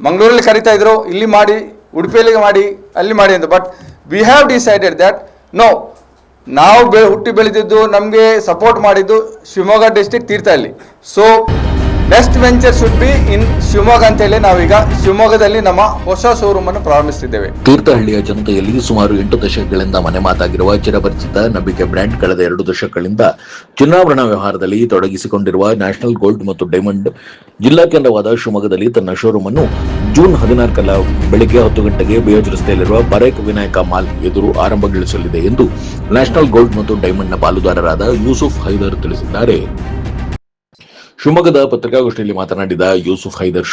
ಮಂಗಳೂರಲ್ಲಿ ಕರಿತಾ ಇದ್ರು, ಇಲ್ಲಿ ಮಾಡಿ, ಉಡುಪಿಯಲ್ಲಿ ಮಾಡಿ, ಅಲ್ಲಿ ಮಾಡಿ ಅಂತ. But we have decided that no, ನಾವು ಹುಟ್ಟಿ ಬೆಳೆದಿದ್ದು, ನಮಗೆ ಸಪೋರ್ಟ್ ಮಾಡಿದ್ದು Shivamogga district Thirthahalli. So next venture should be in Shivamogga ಅಂತ ಹೇಳಿ ನಾವೀಗ ಶಿವಮೊಗ್ಗದಲ್ಲಿ ನಮ್ಮ ಹೊಸ ಶೋರೂಮ್ ಅನ್ನು ಪ್ರಾರಂಭಿಸುತ್ತಿದ್ದೇವೆ. ತೀರ್ಥಹಳ್ಳಿಯ ಜನತೆಯಲ್ಲಿ ಸುಮಾರು 8 ದಶಕಗಳಿಂದ ಮನೆ ಮಾತಾಗಿರುವ ಚಿರಪರಿಚಿತ ನಂಬಿಕೆ ಬ್ರ್ಯಾಂಡ್ ಕಳೆದ 2 ದಶಕಗಳಿಂದ ಚಿನ್ನಾಭರಣ ವ್ಯವಹಾರದಲ್ಲಿ ತೊಡಗಿಸಿಕೊಂಡಿರುವ ನ್ಯಾಷನಲ್ ಗೋಲ್ಡ್ ಮತ್ತು ಡೈಮಂಡ್ ಜಿಲ್ಲಾ ಕೇಂದ್ರವಾದ ಶಿವಮೊಗ್ಗದಲ್ಲಿ ತನ್ನ ಶೋರೂಮ್ ಅನ್ನು ಜೂನ್ 14 ಬೆಳಗ್ಗೆ 10 ಗಂಟೆಗೆ ಬಿಎಚ್ ರಸ್ತೆಯಲ್ಲಿರುವ ಬರೇಕ್ ವಿನಾಯಕ ಮಾಲ್ ಎದುರು ಆರಂಭಗೊಳಿಸಲಿದೆ ಎಂದು ನ್ಯಾಷನಲ್ ಗೋಲ್ಡ್ ಮತ್ತು ಡೈಮಂಡ್ನ ಪಾಲುದಾರರಾದ ಯೂಸುಫ್ ಹೈದರ್ ತಿಳಿಸಿದ್ದಾರೆ. ಶಿವಮೊಗ್ಗದ ಪತ್ರಿಕಾಗೋಷ್ಠಿಯಲ್ಲಿ ಮಾತನಾಡಿದ ಯೂಸುಫ್ ಹೈದರ್,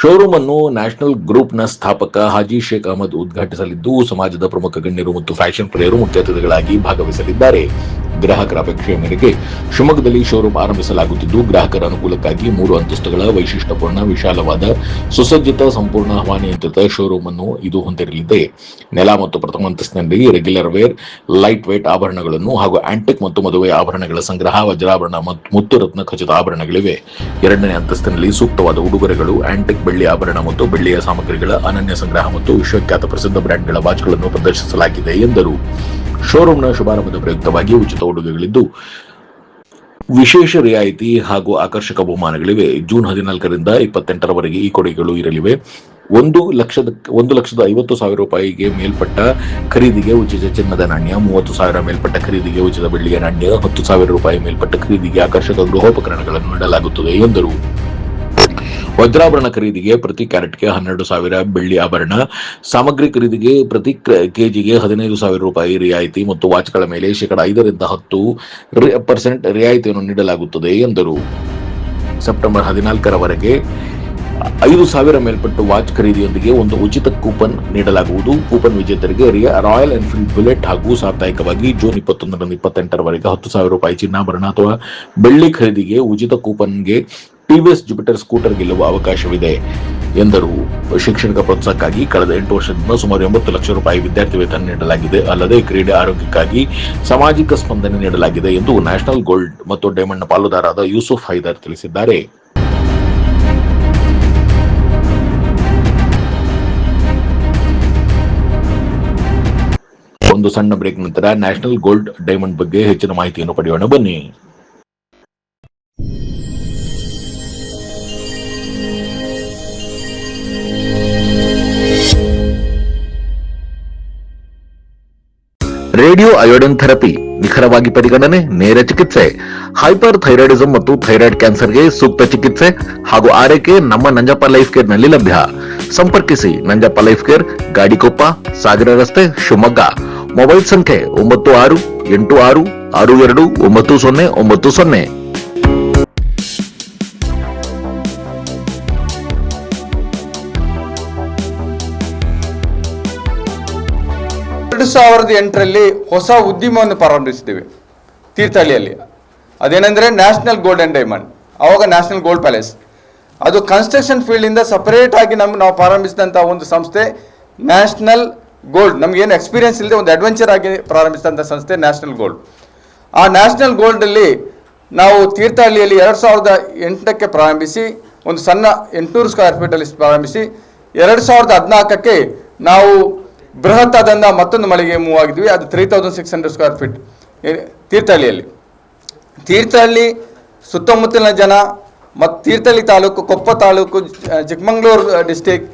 ಶೋರೂಮ್ ಅನ್ನು ನ್ಯಾಷನಲ್ ಗ್ರೂಪ್ನ ಸ್ಥಾಪಕ ಹಾಜಿ ಶೇಖ್ ಅಹಮದ್ ಉದ್ಘಾಟಿಸಲಿದ್ದು, ಸಮಾಜದ ಪ್ರಮುಖ ಗಣ್ಯರು ಮತ್ತು ಫ್ಯಾಷನ್ ಪ್ರಿಯರು ಮುಖ್ಯ ಅತಿಥಿಗಳಾಗಿ ಭಾಗವಹಿಸಲಿದ್ದಾರೆ. ಗ್ರಾಹಕರ ಅಪೇಕ್ಷೆಯ ಮೇರೆಗೆ ಶಿವಮೊಗ್ಗದಲ್ಲಿ ಶೋರೂಮ್ ಆರಂಭಿಸಲಾಗುತ್ತಿದ್ದು, ಗ್ರಾಹಕರ ಅನುಕೂಲಕ್ಕಾಗಿ 3 ಅಂತಸ್ತುಗಳ ವೈಶಿಷ್ಟ್ಯಪೂರ್ಣ ವಿಶಾಲವಾದ ಸುಸಜ್ಜಿತ ಸಂಪೂರ್ಣ ಹವಾನಿಯಂತ್ರಿತ ಶೋರೂಮ್ ಅನ್ನು ಇದು ಹೊಂದಿರಲಿದೆ. ನೆಲ ಮತ್ತು ಪ್ರಥಮ ಅಂತಸ್ತಿನಲ್ಲಿ ರೆಗ್ಯುಲರ್ ವೇರ್, ಲೈಟ್ ವೇಟ್ ಆಭರಣಗಳನ್ನು ಹಾಗೂ ಆಂಟಿಕ್ ಮತ್ತು ಮದುವೆ ಆಭರಣಗಳ ಸಂಗ್ರಹ, ವಜ್ರಾಭರಣ ಮತ್ತು ಮುತ್ತು ರತ್ನ ಖಚಿತ ಆಭರಣಗಳಿವೆ. 2ನೇ ಅಂತಸ್ತಿನಲ್ಲಿ ಸೂಕ್ತವಾದ ಉಡುಗೊರೆಗಳು, ಆಂಟಿಕ್ ಬೆಳ್ಳಿ ಆಭರಣ ಮತ್ತು ಬೆಳ್ಳಿಯ ಸಾಮಗ್ರಿಗಳ ಅನನ್ಯ ಸಂಗ್ರಹ ಮತ್ತು ವಿಶ್ವಖ್ಯಾತ ಪ್ರಸಿದ್ಧ ಬ್ರ್ಯಾಂಡ್ಗಳ ವಾಚ್ಗಳನ್ನು ಪ್ರದರ್ಶಿಸಲಾಗಿದೆ ಎಂದರು. ಶೋರೂಮ್ನ ಶುಭಾರಂಭದ ಪ್ರಯುಕ್ತವಾಗಿ ಉಚಿತ ಉಡುಗೆಗಳಿದ್ದು, ವಿಶೇಷ ರಿಯಾಯಿತಿ ಹಾಗೂ ಆಕರ್ಷಕ ಬಹುಮಾನಗಳಿವೆ. ಜೂನ್ 14ರಿಂದ 28ರವರೆಗೆ ಈ ಕೊಡುಗೆಗಳು ಇರಲಿವೆ. 1,50,000 ರೂಪಾಯಿಗೆ ಮೇಲ್ಪಟ್ಟ ಖರೀದಿಗೆ ಉಚಿತ ಚಿನ್ನದ ನಾಣ್ಯ, 30,000 ಮೇಲ್ಪಟ್ಟ ಖರೀದಿಗೆ ಉಚಿತ ಬೆಳ್ಳಿಯ ನಾಣ್ಯ, 10,000 ರೂಪಾಯಿ ಮೇಲ್ಪಟ್ಟ ಖರೀದಿಗೆ ಆಕರ್ಷಕ ಗೃಹೋಪಕರಣಗಳನ್ನು ನೀಡಲಾಗುತ್ತದೆ ಎಂದರು. ವಜ್ರಾಭರಣ ಖರೀದಿಗೆ ಪ್ರತಿ ಕ್ಯಾರೆಟ್ಗೆ 12,000 ಬೆಳ್ಳಿ ಆಭರಣ, ಸಾಮಗ್ರಿ ಖರೀದಿಗೆ ಪ್ರತಿ ಕೆಜಿಗೆ 15,000 ರೂಪಾಯಿ ರಿಯಾಯಿತಿ ಮತ್ತು ವಾಚ್ಗಳ ಮೇಲೆ 5% 10% ರಿಯಾಯಿತಿಯನ್ನು ನೀಡಲಾಗುತ್ತದೆ ಎಂದರು. ಸೆಪ್ಟೆಂಬರ್ 14ರವರೆಗೆ 5,000 ಮೇಲ್ಪಟ್ಟು ವಾಚ್ ಖರೀದಿಯೊಂದಿಗೆ ಒಂದು ಉಚಿತ ಕೂಪನ್ ನೀಡಲಾಗುವುದು. ಕೂಪನ್ ವಿಜೇತರಿಗೆ ರಾಯಲ್ ಎನ್ಫೀಲ್ಡ್ ಬುಲೆಟ್ ಹಾಗೂ ಸಾಪ್ತಾಹಿಕವಾಗಿ ಜೂನ್ 21ರಿಂದ 28ರವರೆಗೆ 10,000 ರೂಪಾಯಿ ಚಿನ್ನಾಭರಣ ಅಥವಾ ಬೆಳ್ಳಿ ಖರೀದಿಗೆ ಉಚಿತ ಕೂಪನ್ಗೆ ಟಿವಿಎಸ್ ಜುಪಿಟರ್ ಸ್ಕೂಟರ್ ಗೆಲ್ಲುವ ಅವಕಾಶವಿದೆ ಎಂದರು. ಶೈಕ್ಷಣಿಕ ಪ್ರೋತ್ಸಾಹಕ್ಕಾಗಿ ಕಳೆದ 8 ವರ್ಷದಿಂದ ಸುಮಾರು 80 ಲಕ್ಷ ರೂಪಾಯಿ ವಿದ್ಯಾರ್ಥಿ ವೇತನ ನೀಡಲಾಗಿದೆ. ಅಲ್ಲದೆ ಕ್ರೀಡೆ ಆರೋಗ್ಯಕ್ಕಾಗಿ ಸಾಮಾಜಿಕ ಸ್ಪಂದನೆ ನೀಡಲಾಗಿದೆ ಎಂದು ನ್ಯಾಷನಲ್ ಗೋಲ್ಡ್ ಮತ್ತು ಡೈಮಂಡ್ನ ಪಾಲುದಾರರಾದ ಯೂಸುಫ್ ಹೈದರ್ ತಿಳಿಸಿದ್ದಾರೆ. ಒಂದು ಸಣ್ಣ ಬ್ರೇಕ್ ನಂತರ ನ್ಯಾಷನಲ್ ಗೋಲ್ಡ್ ಡೈಮಂಡ್ ಬಗ್ಗೆ ಹೆಚ್ಚಿನ ಮಾಹಿತಿಯನ್ನು ಪಡೆಯೋಣ, ಬನ್ನಿ. ರೇಡಿಯೋ ಅಯೋಡಿನ್ ಥೆರಪಿ, ನಿಖರವಾಗಿ ಪರಿಗಣನೆ, ನೇರ ಚಿಕಿತ್ಸೆ, ಹೈಪರ್ ಥೈರಾಯ್ಡಿಸಂ ಮತ್ತು ಥೈರಾಯ್ಡ್ ಕ್ಯಾನ್ಸರ್ಗೆ ಸೂಕ್ತ ಚಿಕಿತ್ಸೆ ಹಾಗೂ ಆರೈಕೆ ನಮ್ಮ ನಂಜಪ್ಪ ಲೈಫ್ ಕೇರ್ ನಲ್ಲಿ ಲಭ್ಯ. ಸಂಪರ್ಕಿಸಿ ನಂಜಪ್ಪ ಲೈಫ್ ಕೇರ್, ಗಾಡಿಕೊಪ್ಪ, ಸಾಗರ ರಸ್ತೆ, ಶಿವಮೊಗ್ಗ. ಮೊಬೈಲ್ ಸಂಖ್ಯೆ 9686629090. 2008ರಲ್ಲಿ ಹೊಸ ಉದ್ಯಮವನ್ನು ಪ್ರಾರಂಭಿಸಿದ್ದೇವೆ ತೀರ್ಥಹಳ್ಳಿಯಲ್ಲಿ. ಅದೇನೆಂದರೆ ನ್ಯಾಷನಲ್ ಗೋಲ್ಡ್ ಅಂಡ್ ಡೈಮಂಡ್, ಆವಾಗ ನ್ಯಾಷನಲ್ ಗೋಲ್ಡ್ ಪ್ಯಾಲೇಸ್. ಅದು ಕನ್ಸ್ಟ್ರಕ್ಷನ್ ಫೀಲ್ಡಿಂದ ಸಪರೇಟ್ ಆಗಿ ನಾವು ಪ್ರಾರಂಭಿಸಿದಂಥ ಒಂದು ಸಂಸ್ಥೆ ನ್ಯಾಷನಲ್ ಗೋಲ್ಡ್. ನಮಗೇನು ಎಕ್ಸ್ಪೀರಿಯನ್ಸ್ ಇಲ್ಲದೆ ಒಂದು ಅಡ್ವೆಂಚರ್ ಆಗಿ ಪ್ರಾರಂಭಿಸಿದಂಥ ಸಂಸ್ಥೆ ನ್ಯಾಷನಲ್ ಗೋಲ್ಡ್. ಆ ನ್ಯಾಷನಲ್ ಗೋಲ್ಡಲ್ಲಿ ನಾವು ತೀರ್ಥಹಳ್ಳಿಯಲ್ಲಿ 2008ಕ್ಕೆ ಪ್ರಾರಂಭಿಸಿ ಒಂದು ಸಣ್ಣ 800 ಸ್ಕ್ವೇರ್ ಫೀಟಲ್ಲಿ ಪ್ರಾರಂಭಿಸಿ 2014ಕ್ಕೆ ನಾವು ಬೃಹತ್ ಆದಂಥ ಮತ್ತೊಂದು ಮಳಿಗೆ ಮೂವ್ ಆಗಿದ್ವಿ. ಅದು 3600 ಸ್ಕ್ವೇರ್ ಫೀಟ್ ತೀರ್ಥಹಳ್ಳಿಯಲ್ಲಿ. ತೀರ್ಥಹಳ್ಳಿ ಸುತ್ತಮುತ್ತಲಿನ ಜನ ಮತ್ತು ತೀರ್ಥಹಳ್ಳಿ ತಾಲೂಕು, ಕೊಪ್ಪ ತಾಲೂಕು, ಚಿಕ್ಕಮಗಳೂರು ಡಿಸ್ಟಿಕ್,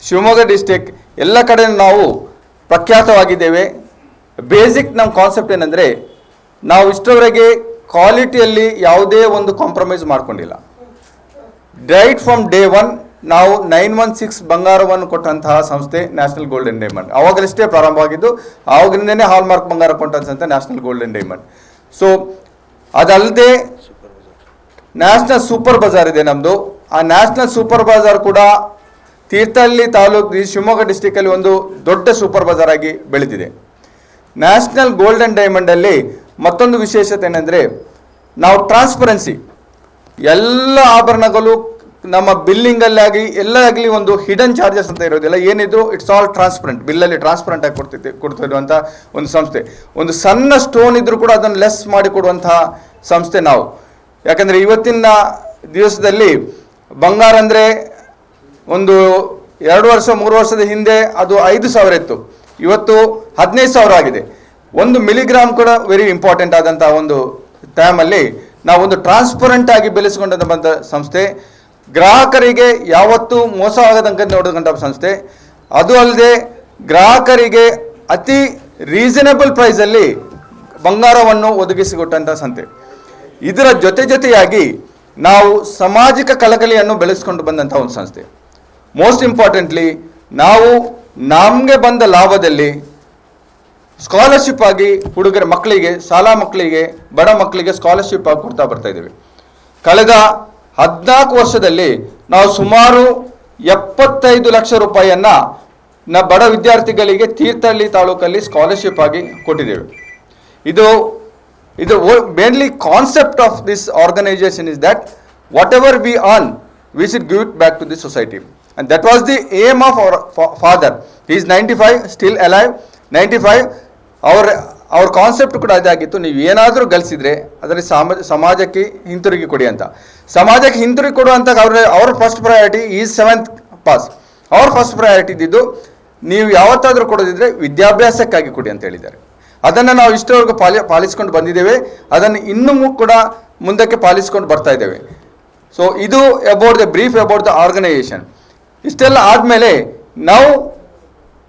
ಶಿವಮೊಗ್ಗ ಡಿಸ್ಟಿಕ್ ಎಲ್ಲ ಕಡೆ ನಾವು ಪ್ರಖ್ಯಾತವಾಗಿದ್ದೇವೆ. ಬೇಸಿಕ್ ನಮ್ಮ ಕಾನ್ಸೆಪ್ಟ್ ಏನಂದರೆ, ನಾವು ಇಷ್ಟರವರೆಗೆ ಕ್ವಾಲಿಟಿಯಲ್ಲಿ ಯಾವುದೇ ಒಂದು ಕಾಂಪ್ರಮೈಸ್ ಮಾಡ್ಕೊಂಡಿಲ್ಲ. ರೈಟ್ ಫ್ರಮ್ ಡೇ 1 ನಾವು 916 ಬಂಗಾರವನ್ನು ಕೊಟ್ಟಂತಹ ಸಂಸ್ಥೆ ನ್ಯಾಷನಲ್ ಗೋಲ್ಡ್ ಅಂಡ್ ಡೈಮಂಡ್. ಆವಾಗಲಷ್ಟೇ ಪ್ರಾರಂಭವಾಗಿದ್ದು, ಆವಾಗಿಂದನೇ ಹಾಲ್ಮಾರ್ಕ್ ಬಂಗಾರ ಕೊಟ್ಟಂಥ ಸಂಸ್ಥೆ national gold and diamond. So ಅದಲ್ಲದೆ ನ್ಯಾಷನಲ್ ಸೂಪರ್ ಬಜಾರ್ ಇದೆ ನಮ್ಮದು. ಆ ನ್ಯಾಷನಲ್ ಸೂಪರ್ ಬಜಾರ್ ಕೂಡ ತೀರ್ಥಹಳ್ಳಿ ತಾಲೂಕು, ಶಿವಮೊಗ್ಗ ಡಿಸ್ಟಿಕಲ್ಲಿ ಒಂದು ದೊಡ್ಡ ಸೂಪರ್ ಬಜಾರ್ ಆಗಿ ಬೆಳೆದಿದೆ. ನ್ಯಾಷನಲ್ ಗೋಲ್ಡ್ ಅಂಡ್ ಡೈಮಂಡಲ್ಲಿ ಮತ್ತೊಂದು ವಿಶೇಷತೆ ಏನಂದರೆ, ನಾವು ಟ್ರಾನ್ಸ್ಪರೆನ್ಸಿ, ಎಲ್ಲ ಆಭರಣಗಳು ನಮ್ಮ ಬಿಲ್ಲಿಂಗಲ್ಲಿ ಆಗಲಿ ಎಲ್ಲ ಆಗಲಿ ಒಂದು ಹಿಡನ್ ಚಾರ್ಜಸ್ ಅಂತ ಇರೋದಿಲ್ಲ. ಏನಿದ್ರು ಇಟ್ಸ್ ಆಲ್ ಟ್ರಾನ್ಸ್ಪರೆಂಟ್, ಬಿಲ್ಲಲ್ಲಿ ಟ್ರಾನ್ಸ್ಪರೆಂಟ್ ಆಗಿ ಕೊಡ್ತಿರುವಂಥ ಒಂದು ಸಂಸ್ಥೆ. ಒಂದು ಸಣ್ಣ ಸ್ಟೋನ್ ಇದ್ರೂ ಕೂಡ ಅದನ್ನು ಲೆಸ್ ಮಾಡಿ ಕೊಡುವಂತಹ ಸಂಸ್ಥೆ ನಾವು. ಯಾಕಂದರೆ ಇವತ್ತಿನ ದಿವಸದಲ್ಲಿ ಬಂಗಾರ ಅಂದರೆ ಒಂದು 2 ವರ್ಷ 3 ವರ್ಷದ ಹಿಂದೆ ಅದು 5,000 ಇತ್ತು, ಇವತ್ತು 15,000 ಆಗಿದೆ. 1 ಮಿಲಿಗ್ರಾಮ್ ಕೂಡ ವೆರಿ ಇಂಪಾರ್ಟೆಂಟ್ ಆದಂಥ ಒಂದು ಟೈಮಲ್ಲಿ ನಾವು ಒಂದು ಟ್ರಾನ್ಸ್ಪರೆಂಟ್ ಆಗಿ ಬೆಳೆಸಿಕೊಂಡ ಬಂದ ಸಂಸ್ಥೆ, ಗ್ರಾಹಕರಿಗೆ ಯಾವತ್ತೂ ಮೋಸ ಆಗದಂತೆ ನೋಡಿದಂಥ ಸಂಸ್ಥೆ. ಅದು ಅಲ್ಲದೆ ಗ್ರಾಹಕರಿಗೆ ಅತಿ ರೀಸನಬಲ್ ಪ್ರೈಸಲ್ಲಿ ಬಂಗಾರವನ್ನು ಒದಗಿಸಿಕೊಟ್ಟಂಥ ಸಂಸ್ಥೆ. ಇದರ ಜೊತೆಯಾಗಿ ನಾವು ಸಾಮಾಜಿಕ ಕಳಕಳಿಯನ್ನು ಬೆಳೆಸಿಕೊಂಡು ಬಂದಂಥ ಒಂದು ಸಂಸ್ಥೆ. ಮೋಸ್ಟ್ ಇಂಪಾರ್ಟೆಂಟ್ಲಿ ನಾವು ನಮಗೆ ಬಂದ ಲಾಭದಲ್ಲಿ ಸ್ಕಾಲರ್ಶಿಪ್ ಆಗಿ ಹುಡುಗರ ಮಕ್ಕಳಿಗೆ, ಶಾಲಾ ಮಕ್ಕಳಿಗೆ, ಬಡ ಮಕ್ಕಳಿಗೆ ಸ್ಕಾಲರ್ಶಿಪ್ ಆಗಿ ಕೊಡ್ತಾ ಬರ್ತಾ ಇದ್ದೇವೆ. ಕಳೆದ 14 ವರ್ಷದಲ್ಲಿ ನಾವು ಸುಮಾರು 75 ಲಕ್ಷ ರೂಪಾಯಿಯನ್ನು ಬಡ ವಿದ್ಯಾರ್ಥಿಗಳಿಗೆ ತೀರ್ಥಹಳ್ಳಿ ತಾಲೂಕಲ್ಲಿ ಸ್ಕಾಲರ್ಶಿಪ್ ಆಗಿ ಕೊಟ್ಟಿದ್ದೇವೆ. ಇದು mainly concept of this organisation is that whatever we earn we should give it back to the society, and that was the aim of our father. He is 95, still alive, 95. ಅವ್ರ concept ಕೂಡ ಅದಾಗಿತ್ತು, ನೀವು ಏನಾದರೂ ಗಳಿಸಿದ್ರೆ ಅದರಲ್ಲಿ ಸಮಾಜಕ್ಕೆ ಹಿಂತಿರುಗಿ ಕೊಡಿ ಅಂತ. ಸಮಾಜಕ್ಕೆ ಹಿಂತಿರುಗಿ ಕೊಡುವಂಥ ಅವ್ರ first priority is 7th pass. ಅವ್ರ ಫಸ್ಟ್ ಪ್ರಯಾರಿಟಿ ಇದ್ದಿದ್ದು ನೀವು ಯಾವತ್ತಾದರೂ ಕೊಡೋದಿದ್ರೆ ವಿದ್ಯಾಭ್ಯಾಸಕ್ಕಾಗಿ ಕೊಡಿ ಅಂತ ಹೇಳಿದ್ದಾರೆ. ಅದನ್ನು ನಾವು ಇಷ್ಟವರೆಗೂ ಪಾಲಿಸ್ಕೊಂಡು ಬಂದಿದ್ದೇವೆ, ಅದನ್ನು ಇನ್ನೂ ಕೂಡ ಮುಂದಕ್ಕೆ ಪಾಲಿಸ್ಕೊಂಡು ಬರ್ತಾ ಇದ್ದೇವೆ. ಸೊ ಇದು about the brief about the organisation. ಇಷ್ಟೆಲ್ಲ ಆದಮೇಲೆ ನಾವು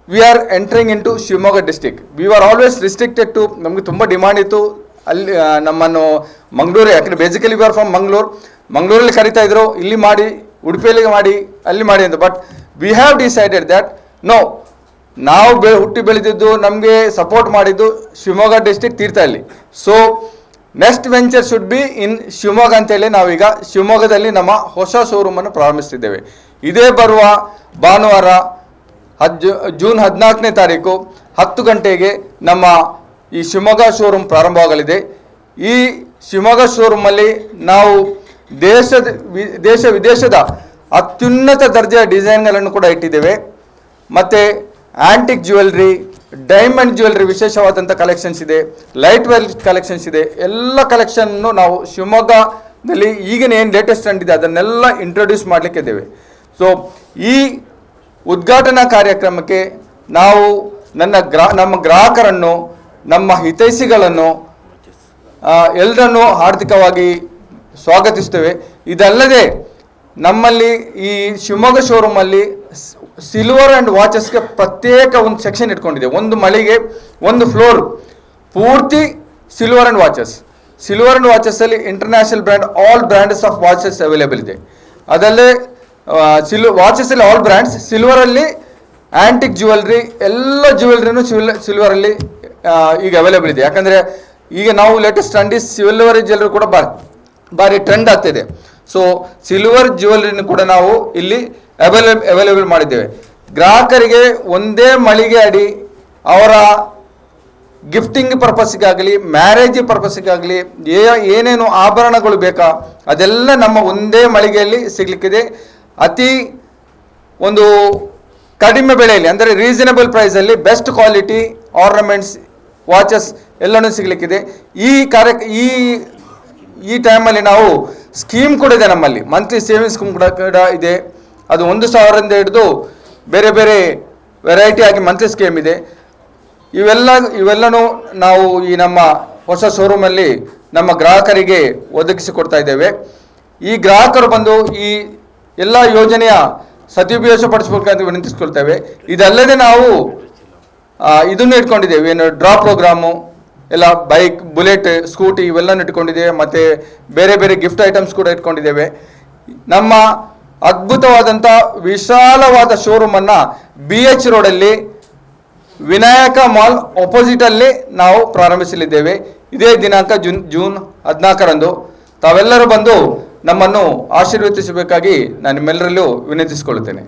we are entering into Shivamogga district. We are always restricted to, ನಮಗೆ ತುಂಬ ಡಿಮಾಂಡ್ ಇತ್ತು ಅಲ್ಲಿ ನಮ್ಮನ್ನು ಮಂಗಳೂರು, ಯಾಕಂದರೆ ಬೇಸಿಕಲಿ ವಿ ಆರ್ ಫ್ರಮ್ ಮಂಗಳೂರಲ್ಲಿ ಕರಿತಾ ಇದ್ರು, ಇಲ್ಲಿ ಮಾಡಿ, ಉಡುಪಿಯಲ್ಲಿ ಮಾಡಿ, ಅಲ್ಲಿ ಮಾಡಿ ಅಂತ. But we have decided that no, ನಾವು ಹುಟ್ಟಿ ಬೆಳೆದಿದ್ದು, ನಮಗೆ ಸಪೋರ್ಟ್ ಮಾಡಿದ್ದು Shivamogga district Thirthahalli. So next venture should be in Shivamogga ಅಂತೇಳಿ ನಾವೀಗ ಶಿವಮೊಗ್ಗದಲ್ಲಿ ನಮ್ಮ ಹೊಸ ಶೋರೂಮನ್ನು ಪ್ರಾರಂಭಿಸ್ತಿದ್ದೇವೆ. ಇದೇ ಬರುವ ಭಾನುವಾರ ಜೂನ್ 14ನೇ ತಾರೀಕು 10 ಗಂಟೆಗೆ ನಮ್ಮ ಈ ಶಿವಮೊಗ್ಗ ಶೋರೂಮ್ ಪ್ರಾರಂಭವಾಗಲಿದೆ. ಈ ಶಿವಮೊಗ್ಗ ಶೋರೂಮಲ್ಲಿ ನಾವು ದೇಶ ವಿದೇಶದ ಅತ್ಯುನ್ನತ ದರ್ಜೆಯ ಡಿಸೈನ್ಗಳನ್ನು ಕೂಡ ಇಟ್ಟಿದ್ದೇವೆ. ಮತ್ತು ಆಂಟಿಕ್ ಜ್ಯುವೆಲ್ರಿ, ಡೈಮಂಡ್ ಜ್ಯುವೆಲ್ರಿ ವಿಶೇಷವಾದಂಥ ಕಲೆಕ್ಷನ್ಸ್ ಇದೆ, ಲೈಟ್ ವೇರ್ ಕಲೆಕ್ಷನ್ಸ್ ಇದೆ. ಎಲ್ಲ ಕಲೆಕ್ಷನ್ನು ನಾವು ಶಿವಮೊಗ್ಗದಲ್ಲಿ ಈಗಿನ ಏನು ಲೇಟೆಸ್ಟ್ ಟ್ರೆಂಡ್ ಇದೆ ಅದನ್ನೆಲ್ಲ ಇಂಟ್ರೊಡ್ಯೂಸ್ ಮಾಡಲಿಕ್ಕೆ ಇದ್ದೇವೆ. ಸೊ ಈ ಉದ್ಘಾಟನಾ ಕಾರ್ಯಕ್ರಮಕ್ಕೆ ನಾವು ನಮ್ಮ ಗ್ರಾಹಕರನ್ನು, ನಮ್ಮ ಹಿತೈಷಿಗಳನ್ನು ಎಲ್ಲರನ್ನೂ ಹಾರ್ದಿಕವಾಗಿ ಸ್ವಾಗತಿಸ್ತೇವೆ. ಇದಲ್ಲದೆ ನಮ್ಮಲ್ಲಿ ಈ ಶಿವಮೊಗ್ಗ ಶೋರೂಮಲ್ಲಿ ಸಿಲ್ವರ್ ಆ್ಯಂಡ್ ವಾಚಸ್ಗೆ ಪ್ರತ್ಯೇಕ ಒಂದು ಸೆಕ್ಷನ್ ಇಟ್ಕೊಂಡಿದೆ. ಒಂದು ಮಳಿಗೆ, ಒಂದು ಫ್ಲೋರ್ ಪೂರ್ತಿ silver and watches. Silver and ವಾಚಸ್ಸಲ್ಲಿ international brand, all brands of watches available ಇದೆ. ಅದಲ್ಲೇ ವಾಚಸ್ಸಲ್ಲಿ ಆಲ್ ಬ್ರ್ಯಾಂಡ್ಸ್, ಸಿಲ್ವರಲ್ಲಿ ಆ್ಯಂಟಿಕ್ ಜ್ಯುವೆಲ್ರಿ, ಎಲ್ಲ ಜ್ಯುವೆಲ್ರಿನೂ ಸಿಲ್ವರಲ್ಲಿ ಈಗ ಅವೈಲೇಬಲ್ ಇದೆ. ಯಾಕಂದರೆ ಈಗ ನಾವು ಲೇಟೆಸ್ಟ್ ಟ್ರೆಂಡ್ ಈ ಸಿಲ್ವರ್ ಜ್ಯುವೆಲ್ರಿ ಕೂಡ ಭಾರಿ ಟ್ರೆಂಡ್ ಆಗ್ತಿದೆ. ಸೊ ಸಿಲ್ವರ್ ಜ್ಯುವೆಲ್ರಿನೂ ಕೂಡ ನಾವು ಇಲ್ಲಿ ಅವೈಲೇಬಲ್ ಮಾಡಿದ್ದೇವೆ. ಗ್ರಾಹಕರಿಗೆ ಒಂದೇ ಮಳಿಗೆ ಅಡಿ ಅವರ ಗಿಫ್ಟಿಂಗ್ ಪರ್ಪಸ್ಗಾಗಲಿ, ಮ್ಯಾರೇಜ್ ಪರ್ಪಸ್ಗಾಗಲಿ ಏನೇನು ಆಭರಣಗಳು ಬೇಕಾ ಅದೆಲ್ಲ ನಮ್ಮ ಒಂದೇ ಮಳಿಗೆಯಲ್ಲಿ ಸಿಗಲಿಕ್ಕಿದೆ. ಅತಿ ಒಂದು ಕಡಿಮೆ ಬೆಲೆಯಲ್ಲಿ, ಅಂದರೆ ರೀಸನಬಲ್ ಪ್ರೈಸಲ್ಲಿ ಬೆಸ್ಟ್ ಕ್ವಾಲಿಟಿ ಆರ್ನಮೆಂಟ್ಸ್, ವಾಚಸ್ ಎಲ್ಲನೂ ಸಿಗಲಿಕ್ಕಿದೆ. ಈ ಟೈಮಲ್ಲಿ ನಾವು ಸ್ಕೀಮ್ ಕೂಡ ಇದೆ ನಮ್ಮಲ್ಲಿ, ಮಂತ್ಲಿ ಸೇವಿಂಗ್ಸ್ ಸ್ಕೀಮ್ ಕೂಡ ಇದೆ. ಅದು 1,000ರಿಂದ ಹಿಡಿದು ಬೇರೆ ಬೇರೆ ವೆರೈಟಿ ಆಗಿ ಮಂತ್ಲಿ ಸ್ಕೀಮ್ ಇದೆ. ಇವೆಲ್ಲನೂ ನಾವು ಈ ನಮ್ಮ ಹೊಸ ಶೋರೂಮಲ್ಲಿ ನಮ್ಮ ಗ್ರಾಹಕರಿಗೆ ಒದಗಿಸಿಕೊಡ್ತಾ ಇದ್ದೇವೆ. ಈ ಗ್ರಾಹಕರು ಬಂದು ಈ ಎಲ್ಲ ಯೋಜನೆಯ ಸದುಪಯೋಗಪಡಿಸಬೇಕಂತ ವಿನಂತಿಸ್ಕೊಳ್ತೇವೆ. ಇದಲ್ಲದೆ ನಾವು ಇದನ್ನು ಇಟ್ಕೊಂಡಿದ್ದೇವೆ, ಏನು ಡ್ರಾ ಪ್ರೋಗ್ರಾಮು, ಎಲ್ಲ ಬೈಕ್, ಬುಲೆಟ್, ಸ್ಕೂಟಿ ಇವೆಲ್ಲನೂ ಇಟ್ಕೊಂಡಿದ್ದೇವೆ. ಮತ್ತು ಬೇರೆ ಬೇರೆ ಗಿಫ್ಟ್ ಐಟಮ್ಸ್ ಕೂಡ ಇಟ್ಕೊಂಡಿದ್ದೇವೆ. ನಮ್ಮ ಅದ್ಭುತವಾದಂಥ ವಿಶಾಲವಾದ ಶೋರೂಮನ್ನು BH ರೋಡಲ್ಲಿ ವಿನಾಯಕ ಮಾಲ್ ಅಪೋಸಿಟಲ್ಲಿ ನಾವು ಪ್ರಾರಂಭಿಸಲಿದ್ದೇವೆ. ಇದೇ ದಿನಾಂಕ ಜೂನ್ 14ರಂದು. ತಾವೆಲ್ಲರೂ ಬಂದು ನಮ್ಮನ್ನು ಆಶೀರ್ವದಿಸಬೇಕಾಗಿ ನಾನು ನಿಮ್ಮೆಲ್ಲರಲ್ಲೂ ವಿನಂತಿಸಿಕೊಳ್ಳುತ್ತೇನೆ.